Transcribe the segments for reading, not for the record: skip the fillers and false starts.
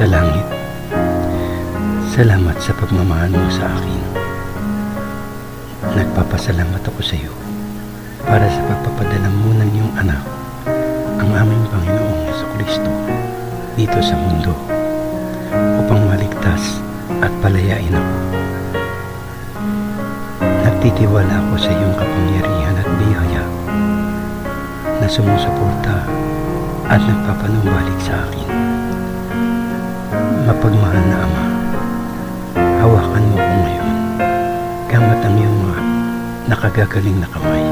sa langit, salamat sa pagmamahal mo sa akin. Nagpapasalamat ako sa iyo para sa pagpapadala mo ng iyong anak, ang aming Panginoong Jesucristo, dito sa mundo upang maligtas at palayain ako. Nagtitiwala ako sa iyong kapangyarihan at biyaya na sumusuporta at nagpapanumbalik sa akin. Mapagmahal na Ama, hawakan mo ko ngayon gamit ang iyong mga nakagagaling na kamay,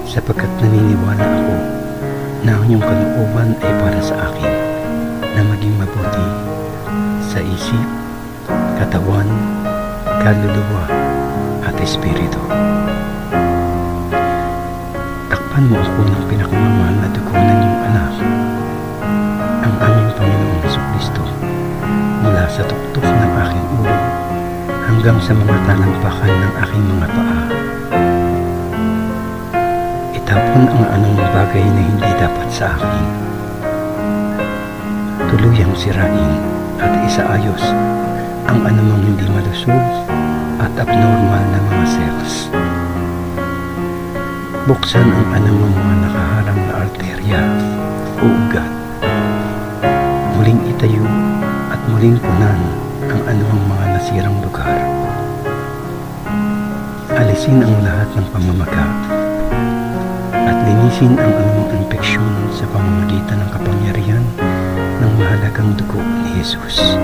sapagkat naniniwala ako na ang iyong kalooban ay para sa akin na maging mabuti sa isip, katawan, kaluluwa at espiritu. Takpan mo ako ng pinakamamahal na dugo ng iyong anak, ang aming Panginoong Jesucristo, mula sa tuktok ng aking ulo hanggang sa mga talampakan ng aking mga paa. Itapon ang anumang bagay na hindi dapat sa akin. Tuluyang sirain at isaayos ang anumang hindi malusog at abnormal na mga cells. Buksan ang anumang mga nakaharang na arterya o ugat. Muling itayo at muling punan ang anumang mga nasirang lugar. Alisin ang lahat ng pamamaga at linisin ang anumang infeksyon sa pamamagitan ng kapangyarihan ng mahalagang dugo ni Jesus.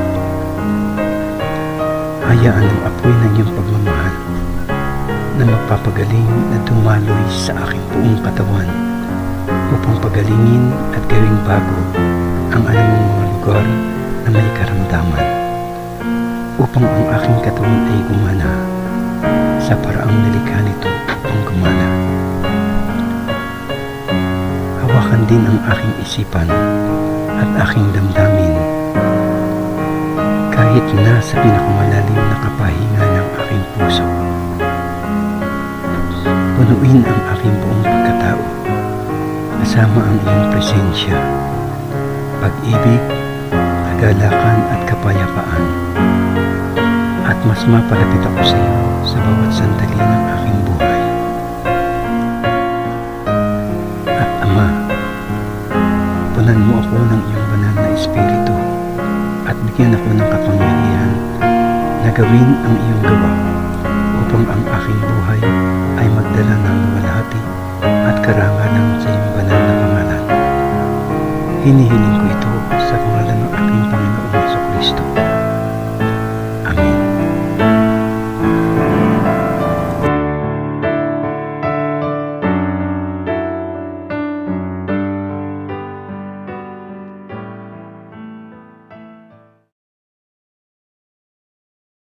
Hayaan ang apoy ng iyong pagmamahal na magpapagaling na dumaloy sa aking buong katawan upang pagalingin at gawing bago ang anumang mga lugar na may karamdaman, upang ang aking katawan ay gumana sa paraang nilikha nito upang gumana. Hawakan din ang aking isipan at aking damdamin kahit nasa pinakamalalim na kapahinga ng aking puso. Punuin ang aking buong pagkatao kasama ang iyong presensya, pag-ibig, kagalakan at kapayapaan, at mas mapalapit ako sa iyo sa bawat sandali ng aking buhay. At Ama, punan mo ako ng iyong banal na espiritu at bigyan ako ng kapangyarihan na gawin ang iyong gawa upang ang aking buhay ay magdala ng luwalhati at karangalan sa iyong banal na pangalan. Hinihiling ko ito